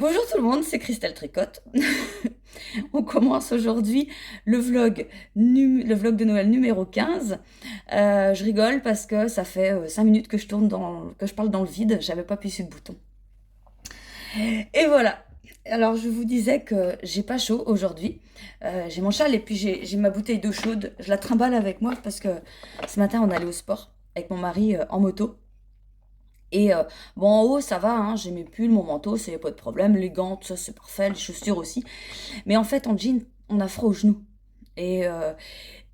Bonjour tout le monde, c'est Christelle Tricotte. On commence aujourd'hui le vlog de Noël numéro 15. Je rigole parce que ça fait 5 minutes que que je parle dans le vide, j'avais pas appuyé sur le bouton. Et voilà. Alors je vous disais que j'ai pas chaud aujourd'hui. J'ai mon châle et puis j'ai ma bouteille d'eau chaude. Je la trimballe avec moi parce que ce matin on allait au sport avec mon mari en moto. Et bon, en haut, ça va, hein, j'ai mes pulls, mon manteau, c'est pas de problème. Les gants, tout ça, c'est parfait, les chaussures aussi. Mais en fait, en jean, on a froid aux genoux. Et, euh,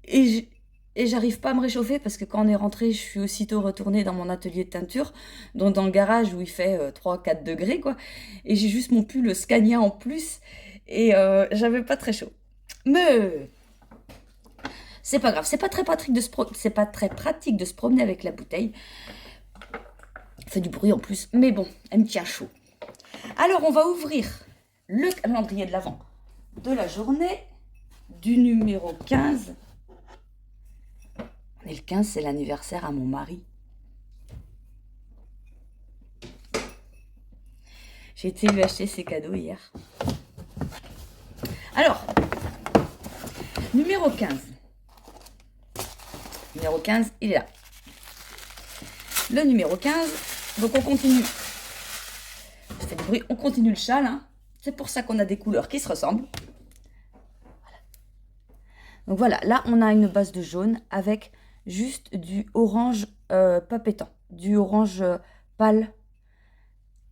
et j'- et j'arrive pas à me réchauffer parce que quand on est rentré, je suis aussitôt retournée dans mon atelier de teinture, donc dans le garage où il fait 3-4 degrés, quoi. Et j'ai juste mon pull Scania en plus. Et j'avais pas très chaud. Mais c'est pas grave, c'est pas très pratique de se promener avec la bouteille. Ça fait du bruit en plus, mais bon, elle me tient chaud. Alors, on va ouvrir le calendrier de l'Avent de la journée du numéro 15. Et le 15, c'est l'anniversaire à mon mari. J'ai été lui acheter ses cadeaux hier. Alors, numéro 15. Numéro 15, il est là. Le numéro 15, donc on continue. Ça fait du bruit, on continue le châle. Hein. C'est pour ça qu'on a des couleurs qui se ressemblent. Donc voilà, là on a une base de jaune avec juste du orange pas pétant, du orange pâle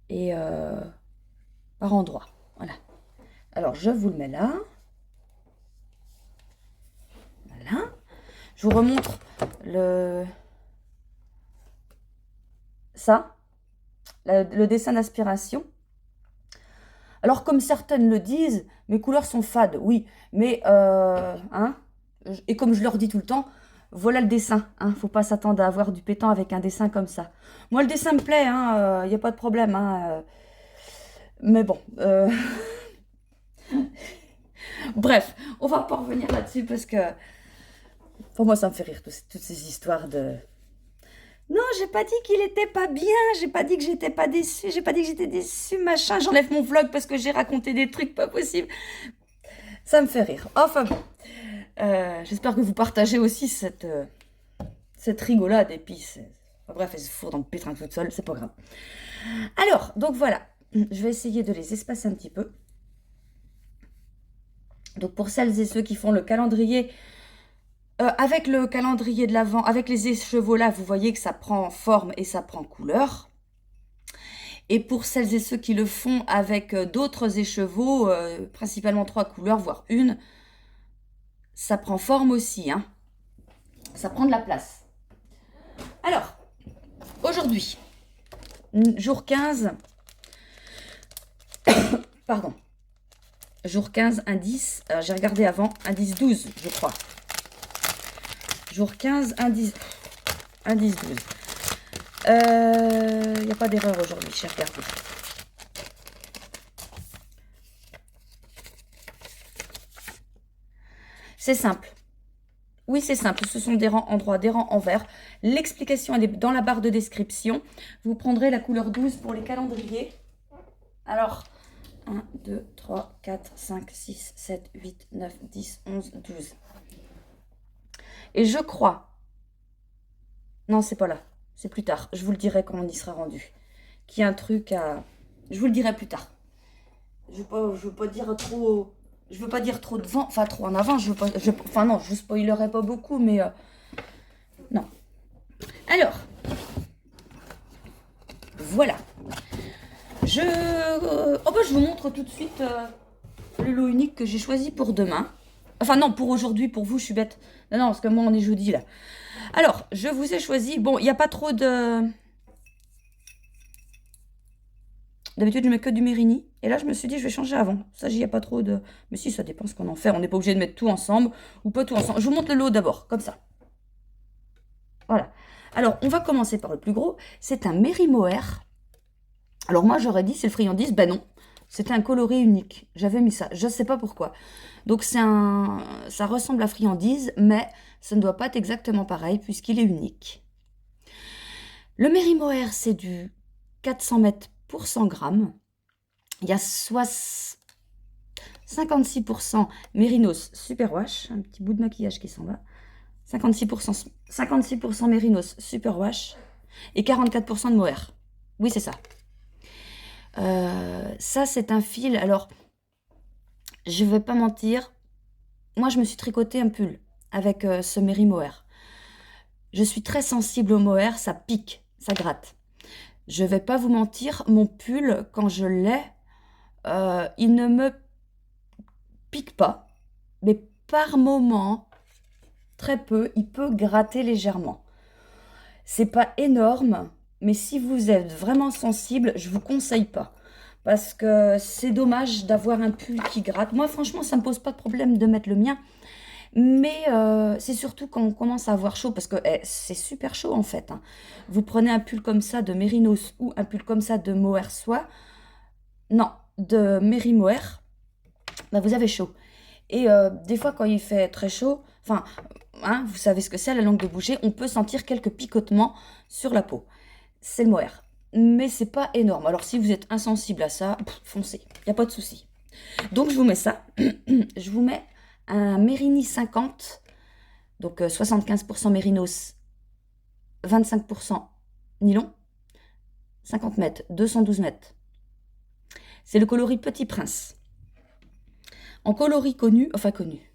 et par endroit. Voilà. Alors je vous le mets là. Voilà. Je vous remontre le dessin d'inspiration. Alors comme certaines le disent, mes couleurs sont fades, oui, mais hein, et comme je leur dis tout le temps, voilà le dessin, hein, faut pas s'attendre à avoir du pétant avec un dessin comme ça. Moi le dessin me plaît, hein, y a pas de problème, hein, mais bon, bref, on va pas revenir là-dessus parce que pour moi ça me fait rire toutes ces histoires de. Non, j'ai pas dit qu'il était pas bien, j'ai pas dit que j'étais pas déçue, j'ai pas dit que j'étais déçue, machin. J'enlève mon vlog parce que j'ai raconté des trucs pas possibles. Ça me fait rire. Enfin bon, j'espère que vous partagez aussi cette rigolade. Et puis, enfin, bref, elle se fourre dans le pétrin toute seule, c'est pas grave. Alors, donc voilà, je vais essayer de les espacer un petit peu. Donc pour celles et ceux qui font le calendrier, avec le calendrier de l'Avent, avec les écheveaux là, vous voyez que ça prend forme et ça prend couleur. Et pour celles et ceux qui le font avec d'autres écheveaux, principalement 3 couleurs, voire une, ça prend forme aussi, hein. Ça prend de la place. Alors, aujourd'hui, jour 15, pardon, jour 15, indice, j'ai regardé avant, indice 12, je crois. Jour 15, indice 12. Il n'y a pas d'erreur aujourd'hui, j'ai regardé. C'est simple. Oui, c'est simple. Ce sont des rangs en droit, des rangs en vert. L'explication, elle est dans la barre de description. Vous prendrez la couleur 12 pour les calendriers. Alors, 1, 2, 3, 4, 5, 6, 7, 8, 9, 10, 11, 12. Et je crois... Non, c'est pas là. C'est plus tard. Je vous le dirai quand on y sera rendu. Qu'il y a un truc à... Je vous le dirai plus tard. Je veux pas dire trop... Je veux pas dire trop devant, enfin trop en avant. Enfin non, je spoilerai pas beaucoup, mais non. Alors, voilà. Je vous montre tout de suite le lot unique que j'ai choisi pour demain. Enfin non, pour aujourd'hui, pour vous, je suis bête. Non, parce que moi, on est jeudi, là. Alors, je vous ai choisi... Bon, il n'y a pas trop de... D'habitude, je mets que du Mérini. Et là, je me suis dit, je vais changer avant. Ça, il n'y a pas trop de... Mais si, ça dépend ce qu'on en fait. On n'est pas obligé de mettre tout ensemble ou pas tout ensemble. Je vous montre le lot d'abord, comme ça. Voilà. Alors, on va commencer par le plus gros. C'est un Mary Mohair. Alors moi, j'aurais dit, c'est le friandise. Ben non, c'était un coloris unique. J'avais mis ça. Je ne sais pas pourquoi. Donc, ça ressemble à friandise, mais ça ne doit pas être exactement pareil puisqu'il est unique. Le Mary Mohair, c'est du 400 mètres pour 100 grammes. Il y a 56% Mérinos Superwash, un petit bout de maquillage qui s'en va. 56% Mérinos Superwash et 44% de Mohair. Oui, c'est ça. Ça, c'est un fil. Alors, je vais pas mentir. Moi, je me suis tricoté un pull avec ce Mary Mohair. Je suis très sensible au mohair, ça pique, ça gratte. Je vais pas vous mentir, mon pull, quand je l'ai, il ne me pique pas, mais par moment, très peu, il peut gratter légèrement. C'est pas énorme, mais si vous êtes vraiment sensible, je vous conseille pas. Parce que c'est dommage d'avoir un pull qui gratte. Moi, franchement, ça me pose pas de problème de mettre le mien. Mais c'est surtout quand on commence à avoir chaud, parce que c'est super chaud en fait, hein. Vous prenez un pull comme ça de Mérinos ou un pull comme ça de Mohair soie, non, de Méry Mohair, bah vous avez chaud. Et des fois quand il fait très chaud, enfin, hein, vous savez ce que c'est la langue de boucher, on peut sentir quelques picotements sur la peau. C'est le Mohair. Mais c'est pas énorme. Alors si vous êtes insensible à ça, foncez, il n'y a pas de souci. Donc je vous mets ça, je vous mets un Mérini 50, donc 75% mérinos, 25% nylon, 50 mètres, 212 mètres. C'est le coloris Petit Prince. En coloris connu, enfin connu.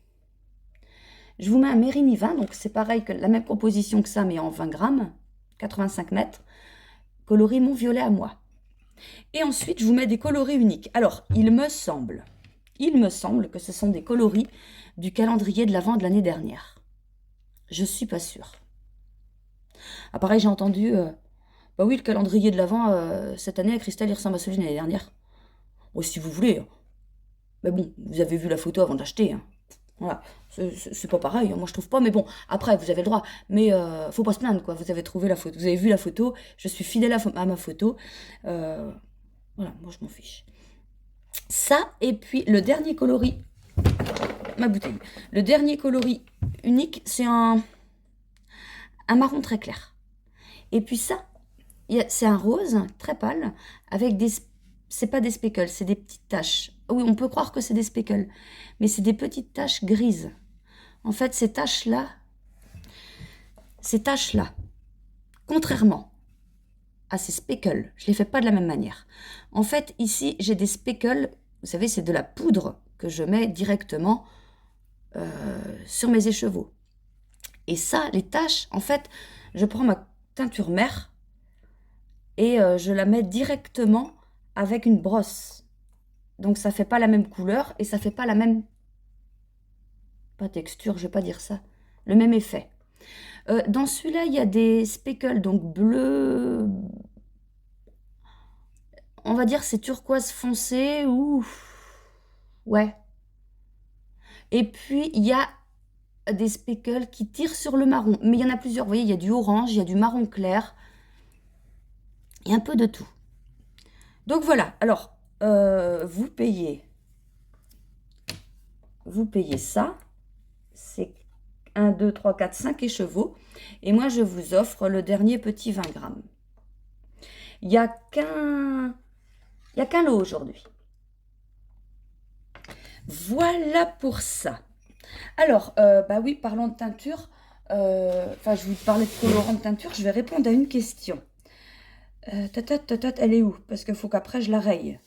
Je vous mets un Mérini 20, donc c'est pareil que la même composition que ça, mais en 20 grammes, 85 mètres. Coloris Mon Violet à moi. Et ensuite, je vous mets des coloris uniques. Alors, il me semble que ce sont des coloris du calendrier de l'Avent de l'année dernière. Je suis pas sûre. Ah, pareil, j'ai entendu, bah oui, le calendrier de l'Avent, cette année, à Christelle, il ressemble à celui de l'année dernière. Oh, si vous voulez, hein. Mais bon, vous avez vu la photo avant de l'acheter, hein. Voilà, c'est pas pareil, hein, moi je trouve pas, mais bon, après, vous avez le droit. Mais faut pas se plaindre, quoi, vous avez trouvé la photo, vous avez vu la photo, je suis fidèle à ma photo. Voilà, moi je m'en fiche. Ça, et puis le dernier coloris, ma bouteille, le dernier coloris unique, c'est un marron très clair. Et puis ça, c'est un rose très pâle avec des... C'est pas des speckles, c'est des petites taches. Oui, on peut croire que c'est des speckles, mais c'est des petites taches grises. En fait, ces taches-là, contrairement à ces speckles, je les fais pas de la même manière. En fait, ici, j'ai des speckles, vous savez, c'est de la poudre que je mets directement sur mes écheveaux. Et ça, les taches, en fait, je prends ma teinture mère et je la mets directement avec une brosse. Donc ça fait pas la même couleur et ça fait pas la même... Pas texture, je vais pas dire ça. Le même effet. Dans celui-là, il y a des speckles, donc bleu... On va dire c'est turquoise foncé ou... Ouais. Et puis, il y a des speckles qui tirent sur le marron. Mais il y en a plusieurs. Vous voyez, il y a du orange, il y a du marron clair. Il y a un peu de tout. Donc voilà. Alors, vous payez ça. C'est 1, 2, 3, 4, 5 écheveaux. Et moi, je vous offre le dernier petit 20 grammes. Il n'y a qu'un lot aujourd'hui. Voilà pour ça. Alors, bah oui, parlons de teinture. Enfin, je vous parlais de colorant de teinture. Je vais répondre à une question. Elle est où? Parce qu'il faut qu'après, je la raye.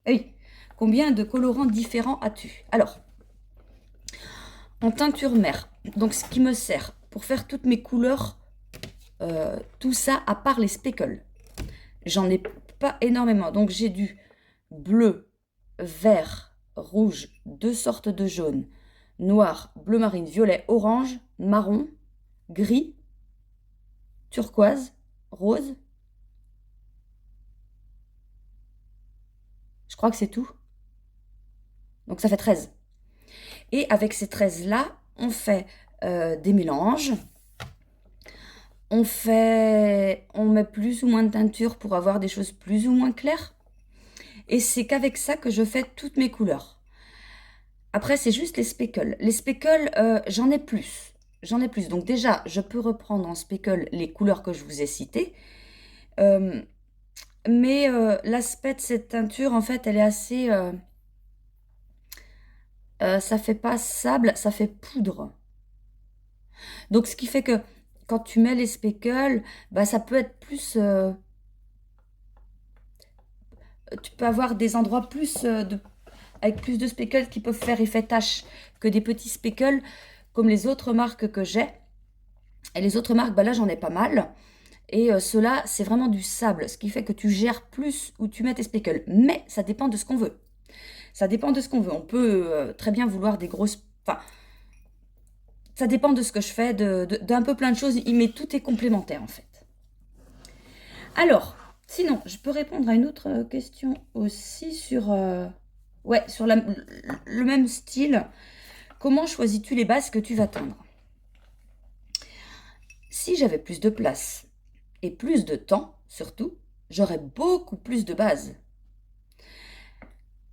Oui. Combien de colorants différents as-tu? Alors, en teinture mère, donc ce qui me sert pour faire toutes mes couleurs, tout ça à part les speckles. J'en ai pas énormément. Donc, j'ai du bleu, vert, rouge, 2 sortes de jaune, noir, bleu marine, violet, orange, marron, gris, turquoise, rose. Je crois que c'est tout. Donc ça fait 13. Et avec ces 13-là, on fait des mélanges. On met plus ou moins de teinture pour avoir des choses plus ou moins claires. Et c'est qu'avec ça que je fais toutes mes couleurs. Après, c'est juste les speckles. Les speckles, j'en ai plus. Donc déjà, je peux reprendre en speckle les couleurs que je vous ai citées. Mais l'aspect de cette teinture, en fait, elle est assez... ça fait pas sable, ça fait poudre. Donc, ce qui fait que quand tu mets les speckles, bah, ça peut être plus... tu peux avoir des endroits plus avec plus de speckles qui peuvent faire effet tache que des petits speckles comme les autres marques que j'ai. Et les autres marques, bah là, j'en ai pas mal. Et ceux-là, c'est vraiment du sable, ce qui fait que tu gères plus où tu mets tes speckles. Mais ça dépend de ce qu'on veut. Ça dépend de ce qu'on veut. On peut très bien vouloir des grosses... Enfin, ça dépend de ce que je fais, d'un peu plein de choses. Mais tout est complémentaire, en fait. Alors, sinon, je peux répondre à une autre question aussi sur... ouais, sur le même style. Comment choisis-tu les bases que tu vas teindre? Si j'avais plus de place et plus de temps, surtout, j'aurais beaucoup plus de bases.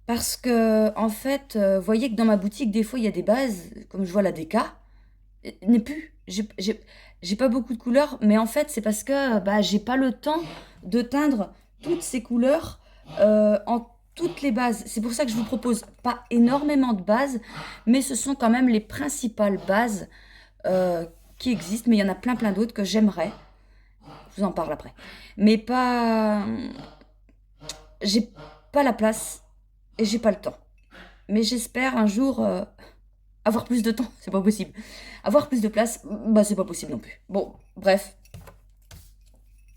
Parce que, en fait, voyez que dans ma boutique, des fois, il y a des bases, comme je vois la DK, n'est plus. J'ai pas beaucoup de couleurs, mais en fait, c'est parce que bah, j'ai pas le temps de teindre toutes ces couleurs en toutes les bases. C'est pour ça que je vous propose pas énormément de bases, mais ce sont quand même les principales bases qui existent, mais il y en a plein d'autres que j'aimerais. Je vous en parle après. Mais pas... J'ai pas la place et j'ai pas le temps. Mais j'espère un jour avoir plus de temps, c'est pas possible. Avoir plus de place, bah c'est pas possible non plus. Bon, bref,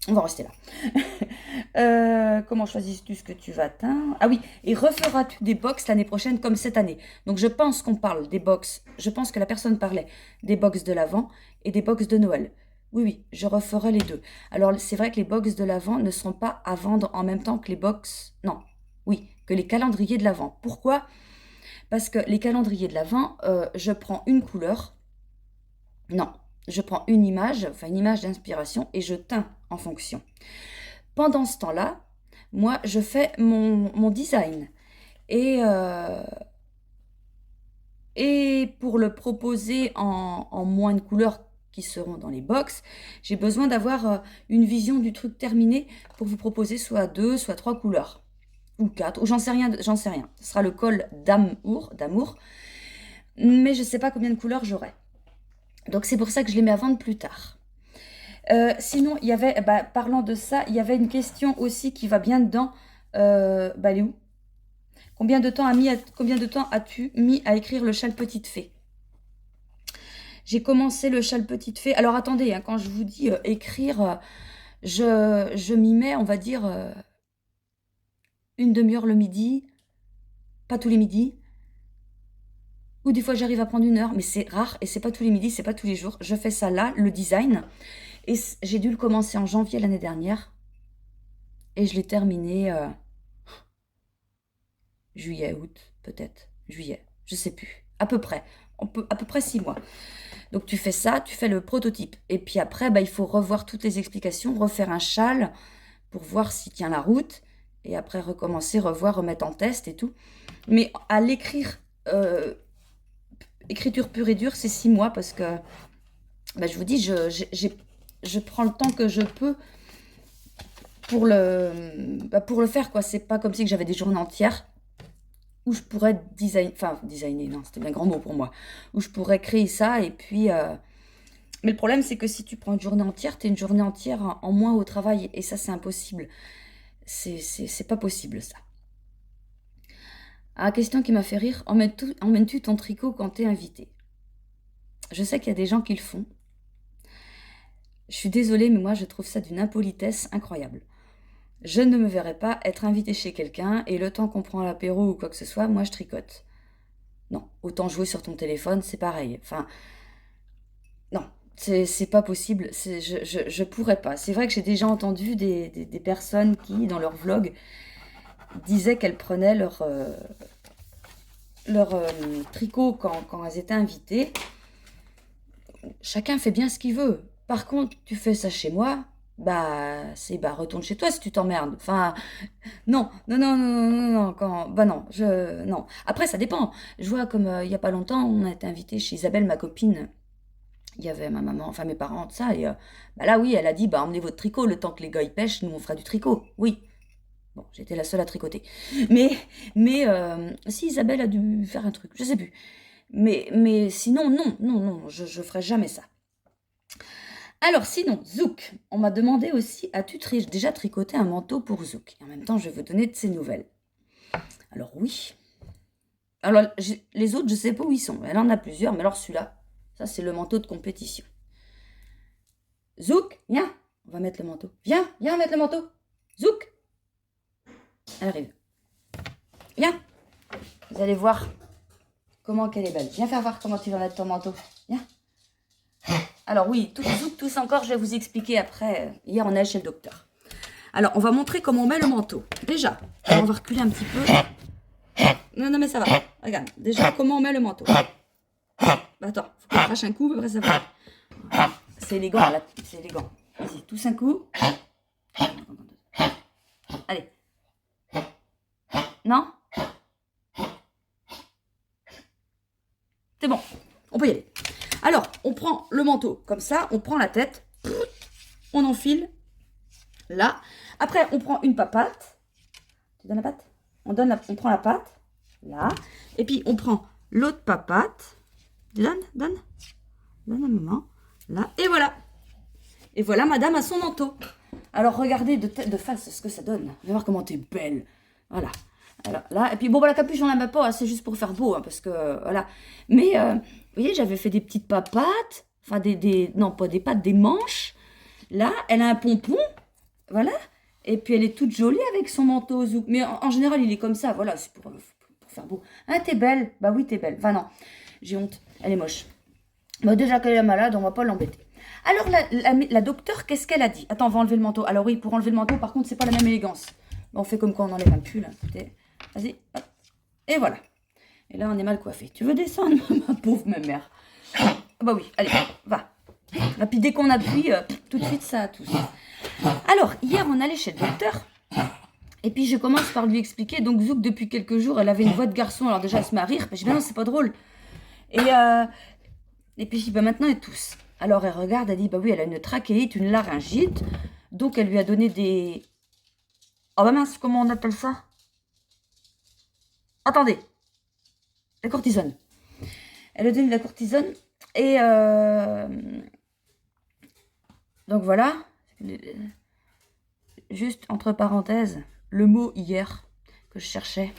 on va rester là. Comment choisis-tu ce que tu vas teindre? Ah oui, et referas-tu des box l'année prochaine comme cette année? Donc je pense qu'on parle des box, je pense que la personne parlait des box de l'Avent et des box de Noël. Oui, oui, je referai les deux. Alors c'est vrai que les box de l'Avent ne seront pas à vendre en même temps que les box... Non, oui, que les calendriers de l'Avent. Pourquoi? Parce que les calendriers de l'Avent, je prends une couleur, non, je prends une image, enfin une image d'inspiration, et je teins en fonction. Pendant ce temps-là, moi, je fais mon design. Et, euh, et pour le proposer en moins de couleurs qui seront dans les box, j'ai besoin d'avoir une vision du truc terminé pour vous proposer soit deux, soit trois couleurs. Ou quatre, ou j'en sais rien, j'en sais rien. Ce sera le col d'amour, mais je ne sais pas combien de couleurs j'aurai. Donc c'est pour ça que je les mets à vendre plus tard. Sinon, il y avait, bah, parlant de ça, il y avait une question aussi qui va bien dedans. Bah, elle est où? Combien de temps as-tu mis à écrire le châle petite fée? J'ai commencé le châle petite fée. Alors attendez, hein, quand je vous dis écrire, je m'y mets, on va dire, une demi-heure le midi, pas tous les midis. Ou des fois j'arrive à prendre une heure, mais c'est rare et c'est pas tous les midis, c'est pas tous les jours. Je fais ça là, le design. Et j'ai dû le commencer en janvier l'année dernière. Et je l'ai terminé juillet, août, peut-être. Juillet, je sais plus. À peu près. À peu près 6 mois. Donc tu fais ça, tu fais le prototype. Et puis après, bah, il faut revoir toutes les explications, refaire un châle pour voir s'il tient la route. Et après recommencer, revoir, remettre en test et tout. Mais à l'écrire, écriture pure et dure, c'est 6 mois parce que, bah, je vous dis, je prends le temps que je peux pour le faire, quoi. C'est pas comme si que j'avais des journées entières où je pourrais designer, non, c'était bien grand mot pour moi, où je pourrais créer ça et puis... Mais le problème, c'est que si tu prends une journée entière, t'es une journée entière en moins au travail et ça, c'est impossible. C'est pas possible, ça. Ah, question qui m'a fait rire, emmènes-tu ton tricot quand t'es invité? Je sais qu'il y a des gens qui le font. Je suis désolée, mais moi, je trouve ça d'une impolitesse incroyable. Je ne me verrais pas être invitée chez quelqu'un et le temps qu'on prend l'apéro ou quoi que ce soit, moi je tricote. Non, autant jouer sur ton téléphone, c'est pareil. Enfin, non, c'est pas possible. Je pourrais pas. C'est vrai que j'ai déjà entendu des personnes qui, dans leur vlog, disaient qu'elles prenaient leur tricot quand elles étaient invitées. Chacun fait bien ce qu'il veut. Par contre, tu fais ça chez moi, bah retourne chez toi si tu t'emmerdes. Enfin, non, non, non, non, non, non, bah non, non. Après, ça dépend. Je vois comme il y a pas longtemps, on a été invité chez Isabelle, ma copine. Il y avait ma maman, enfin mes parents, tout ça. Et bah là, oui, elle a dit, bah emmenez votre tricot, le temps que les gars y pêchent, nous on fera du tricot. Oui, Bon, j'étais la seule à tricoter. Si Isabelle a dû faire un truc, je sais plus. Mais sinon, non, je ferai jamais ça. Alors sinon, Zouk, on m'a demandé aussi, as-tu déjà tricoté un manteau pour Zouk? Et en même temps, je vais vous donner de ses nouvelles. Alors oui. Alors les autres, je sais pas où ils sont. Elle en a plusieurs, mais alors celui-là, ça c'est le manteau de compétition. Zouk, viens, on va mettre le manteau. Viens mettre le manteau. Zouk. Elle arrive. Viens. Vous allez voir comment qu'elle est belle. Viens faire voir comment tu vas mettre ton manteau. Viens. Alors oui, tous encore, je vais vous expliquer après. Hier, on est chez le docteur. Alors, on va montrer comment on met le manteau. Déjà, on va reculer un petit peu. Non, mais ça va. Regarde, déjà, comment on met le manteau. Attends, faut qu'on crache un coup, après ça va. C'est élégant, là. C'est élégant. Vas-y, tous un coup. Allez. Non? C'est bon, on peut y aller. Alors, on prend le manteau comme ça, on prend la tête, on enfile là. Après, on prend une papate. Tu donnes la patte? On prend la patte là. Et puis, on prend l'autre papate. Donne à maman. Là. Et voilà. Et voilà, madame a son manteau. Alors, regardez de face ce que ça donne. Viens voir comment t'es belle. Voilà. Alors là, et puis bon, la capuche, on la met pas, c'est juste pour faire beau, hein, parce que, voilà. Mais, vous voyez, j'avais fait des petites papates, enfin, non, pas des pattes, des manches. Là, elle a un pompon, voilà. Et puis, elle est toute jolie avec son manteau Zouk. Mais en général, il est comme ça, voilà, c'est pour faire beau. Ah, t'es belle? Bah oui, t'es belle. Enfin, non, j'ai honte, elle est moche. Bah, déjà qu'elle est malade, on va pas l'embêter. Alors, la docteure, qu'est-ce qu'elle a dit? Attends, on va enlever le manteau. Alors oui, pour enlever le manteau, par contre, c'est pas la même élégance. On fait comme quand on enlève un pull, hein. Écoutez. Vas-y, hop. Et voilà. Et là, on est mal coiffé. Tu veux descendre, ma pauvre mère? Bah oui, allez, va. Et puis dès qu'on appuie, tout de suite, ça tousse. Alors, hier, on allait chez le docteur. Et puis, je commence par lui expliquer. Donc, Zouk, depuis quelques jours, elle avait une voix de garçon. Alors déjà, elle se met à rire. Je dis, non, c'est pas drôle. Et puis, je dis, bah maintenant, elle tousse. Alors, elle regarde, elle dit, bah oui, elle a une trachéite, une laryngite. Donc, elle lui a donné des... Oh bah mince, comment on appelle ça? Attendez, la cortisone. Elle a donné de la cortisone et donc voilà, juste entre parenthèses, le mot hier que je cherchais.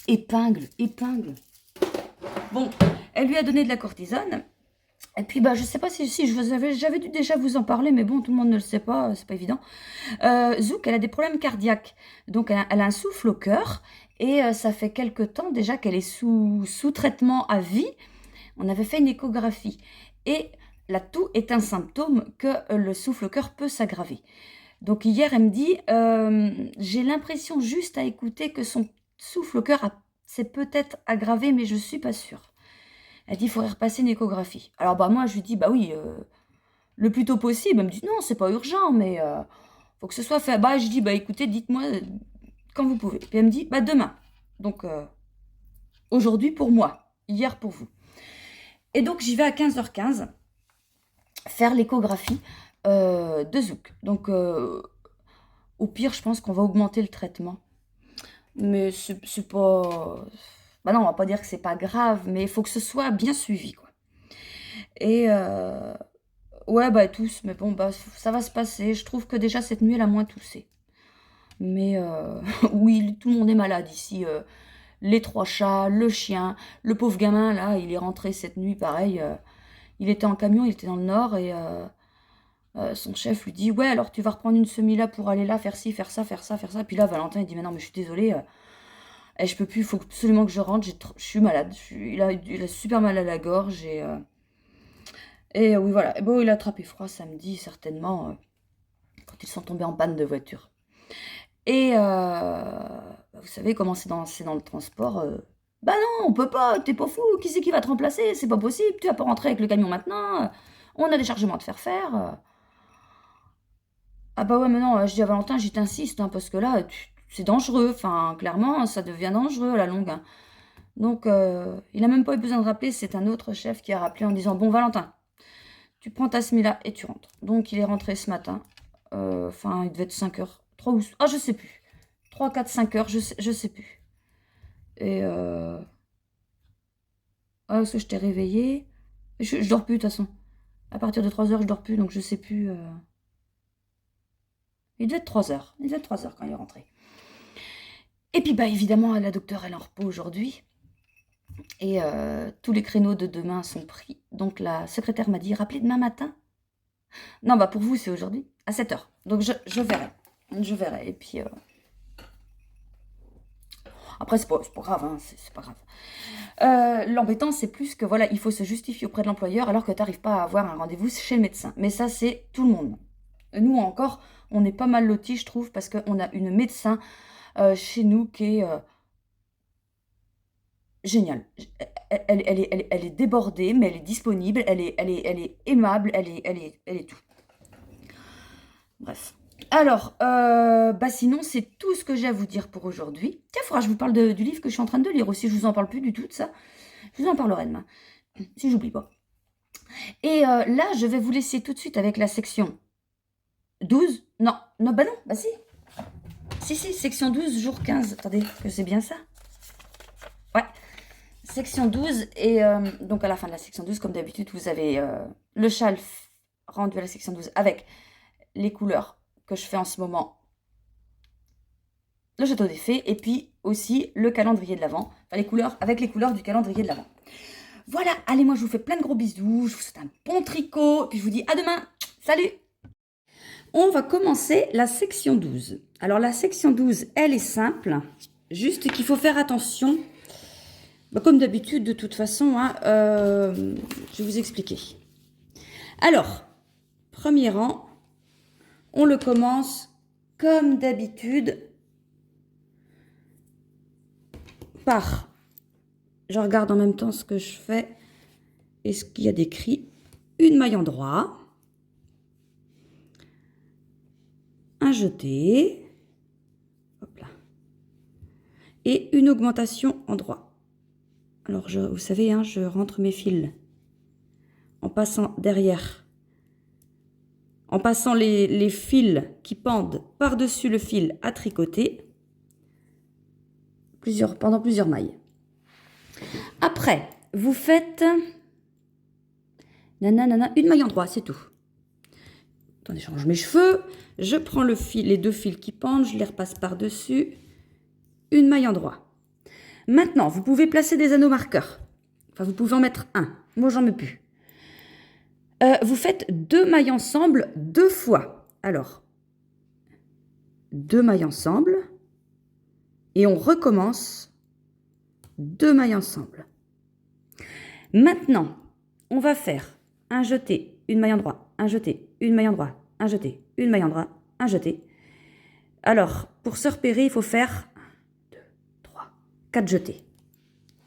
Épingle. Bon, elle lui a donné de la cortisone. Et puis, bah, je sais pas si j'avais dû déjà vous en parler, mais bon, tout le monde ne le sait pas, c'est pas évident. Zouk, elle a des problèmes cardiaques. Donc, elle a un souffle au cœur. Et ça fait quelque temps déjà qu'elle est sous traitement à vie. On avait fait une échographie. Et la toux est un symptôme que le souffle au cœur peut s'aggraver. Donc, hier, elle me dit, j'ai l'impression juste à écouter que son souffle au cœur s'est peut-être aggravé, mais je suis pas sûre. Elle dit, il faudrait repasser une échographie. Alors, bah, moi, je lui dis, bah oui, le plus tôt possible. Elle me dit, non, c'est pas urgent, mais faut que ce soit fait. Bah, je dis, bah écoutez, dites-moi quand vous pouvez. Puis elle me dit, bah demain. Donc, aujourd'hui pour moi, hier pour vous. Et donc, j'y vais à 15h15 faire l'échographie de Zouk. Donc, au pire, je pense qu'on va augmenter le traitement. Mais c'est pas... Bah non, on va pas dire que c'est pas grave, mais il faut que ce soit bien suivi, quoi. Et ouais, bah tous, mais bon, bah ça va se passer. Je trouve que déjà cette nuit, elle a moins toussé. Mais oui, tout le monde est malade ici. Les 3 chats, le chien, le pauvre gamin, là, il est rentré cette nuit, pareil. Il était en camion, il était dans le nord, et son chef lui dit, ouais, alors tu vas reprendre une semi là pour aller là, faire ci, faire ça, faire ça, faire ça. Puis là, Valentin, il dit, mais non, mais je suis désolée. Et je peux plus, il faut absolument que je rentre, je suis malade. Il a super mal à la gorge et oui, voilà. Et bon, il a attrapé froid samedi, certainement, quand ils sont tombés en panne de voiture. Et vous savez comment c'est dans le transport. Bah non, on peut pas, t'es pas fou, qui c'est qui va te remplacer? C'est pas possible, tu vas pas rentrer avec le camion maintenant. On a des chargements de faire. Ah bah ouais, mais non, je dis à Valentin, j'y t'insiste, hein, parce que là, c'est dangereux. Enfin, clairement, ça devient dangereux à la longue, hein. Donc, il n'a même pas eu besoin de rappeler, c'est un autre chef qui a rappelé en disant, bon, Valentin, tu prends ta semi là et tu rentres. Donc, il est rentré ce matin. Enfin, il devait être 5 heures. 3 ou... Ah, je sais plus. 3, 4, 5 heures, je sais plus. Et ah, est-ce que je t'ai réveillé? Je dors plus, de toute façon. À partir de 3 heures, je dors plus, donc je sais plus. Il devait être 3 heures. Il devait être 3 heures quand il est rentré. Et puis, bah, évidemment, la docteure, elle est en repos aujourd'hui. Et tous les créneaux de demain sont pris. Donc, la secrétaire m'a dit, rappelez demain matin. Non, bah, pour vous, c'est aujourd'hui, à 7 heures. Donc, je verrai. Je verrai. Et puis, après, c'est pas grave, hein, c'est pas grave. L'embêtant, c'est plus que, voilà, il faut se justifier auprès de l'employeur alors que tu n'arrives pas à avoir un rendez-vous chez le médecin. Mais ça, c'est tout le monde. Nous, encore, on est pas mal lotis, je trouve, parce qu'on a une médecin chez nous qui est géniale. Elle est débordée, mais elle est disponible, elle est aimable, elle est tout. Bref. Alors, bah sinon, c'est tout ce que j'ai à vous dire pour aujourd'hui. Tiens, il faudra que je vous parle du livre que je suis en train de lire aussi. Je vous en parle plus du tout de ça. Je vous en parlerai demain, si j'oublie pas. Et là, je vais vous laisser tout de suite avec la section 12. Non, non, bah non, bah si. Si, section 12, jour 15. Attendez, que c'est bien ça? Ouais, section 12. Et donc, à la fin de la section 12, comme d'habitude, vous avez le châle rendu à la section 12 avec les couleurs que je fais en ce moment. Le château des fées. Et puis aussi le calendrier de l'Avent. Enfin, les couleurs, avec les couleurs du calendrier de l'Avent. Voilà, allez, moi, je vous fais plein de gros bisous. Je vous souhaite un bon tricot. Puis je vous dis à demain. Salut! On va commencer la section 12. Alors, la section 12, elle est simple. Juste qu'il faut faire attention. Bah, comme d'habitude, de toute façon, hein, je vais vous expliquer. Alors, premier rang, on le commence comme d'habitude par... Je regarde en même temps ce que je fais. Est-ce qu'il y a d'écrit? Une maille en droit. Un jeté. Hop là. Et une augmentation en droit. Alors, vous savez, hein, je rentre mes fils en passant derrière. En passant les fils qui pendent par-dessus le fil à tricoter pendant plusieurs mailles. Après, vous faites une maille en droit, c'est tout. Attendez, je range mes cheveux. Je prends les deux fils qui pendent, je les repasse par-dessus. Une maille en droit. Maintenant, vous pouvez placer des anneaux marqueurs. Enfin, vous pouvez en mettre un. Moi, j'en mets plus. Vous faites 2 mailles ensemble 2 fois. Alors, 2 mailles ensemble. Et on recommence 2 mailles ensemble. Maintenant, on va faire un jeté, une maille en droit, un jeté, une maille en droit, un jeté, une maille en droit, un jeté. Alors, pour se repérer, il faut faire 1, 2, 3, 4 jetés.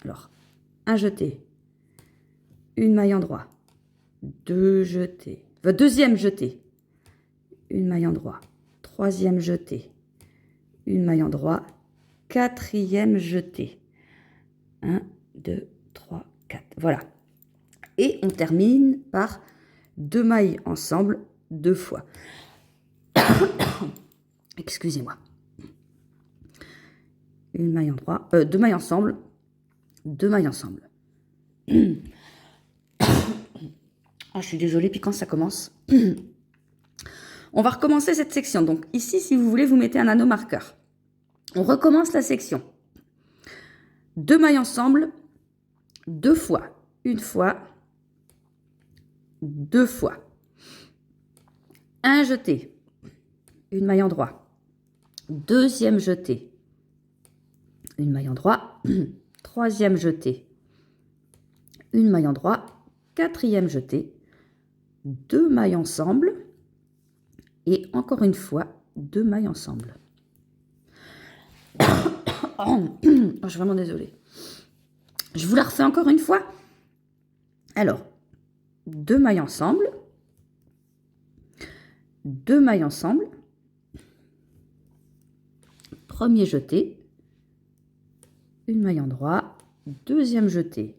Alors, un jeté, une maille en droit, 2 jetés, deuxième jeté, une maille en droit, troisième jeté, une maille en droit, quatrième jeté. 1, 2, 3, 4. Voilà. Et on termine par 2 mailles ensemble 2 fois. Excusez-moi. Une maille en droit, 2 mailles ensemble, 2 mailles ensemble. Ah, je suis désolée, puis quand ça commence. On va recommencer cette section. Donc ici, si vous voulez, vous mettez un anneau marqueur. On recommence la section. 2 mailles ensemble, 2 fois. Une fois, 2 fois. Un jeté, une maille en droit. Deuxième jeté, une maille en droit. Troisième jeté, une maille en droit. Quatrième jeté, 2 mailles ensemble. Et encore une fois, 2 mailles ensemble. Je suis vraiment désolée. Je vous la refais encore une fois. Alors, 2 mailles ensemble. 2 mailles ensemble. Premier jeté. Une maille en droit. Deuxième jeté.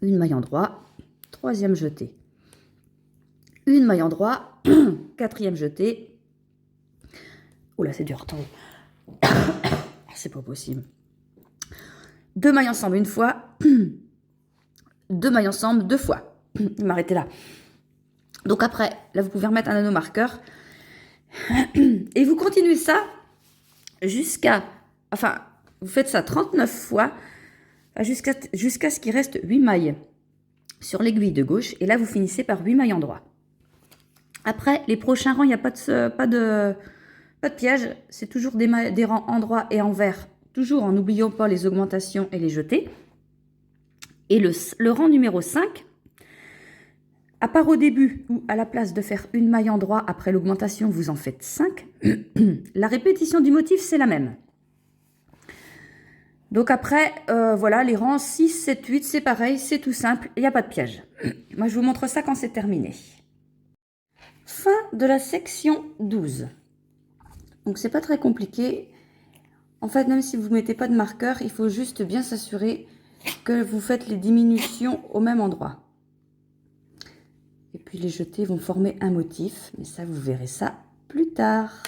Une maille en droit. Troisième jeté. une maille en droit, quatrième jeté. Oh là, c'est dur, attendez. C'est pas possible. 2 mailles ensemble une fois, 2 mailles ensemble 2 fois. Je vais m'arrêter là. Donc après, là, vous pouvez remettre un anneau marqueur. Et vous continuez ça jusqu'à... Enfin, vous faites ça 39 fois, jusqu'à ce qu'il reste 8 mailles sur l'aiguille de gauche. Et là, vous finissez par 8 mailles en droit. Après, les prochains rangs, il n'y a pas de piège. C'est toujours des rangs en droit et en vert. Toujours en n'oubliant pas les augmentations et les jetés. Et le rang numéro 5, à part au début, où à la place de faire une maille en droit, après l'augmentation, vous en faites 5, la répétition du motif, c'est la même. Donc après, voilà, les rangs 6, 7, 8, c'est pareil, c'est tout simple, il n'y a pas de piège. Moi, je vous montre ça quand c'est terminé. Fin de la section 12. Donc, c'est pas très compliqué. En fait, même si vous ne mettez pas de marqueur, il faut juste bien s'assurer que vous faites les diminutions au même endroit. Et puis, les jetés vont former un motif, mais ça, vous verrez ça plus tard.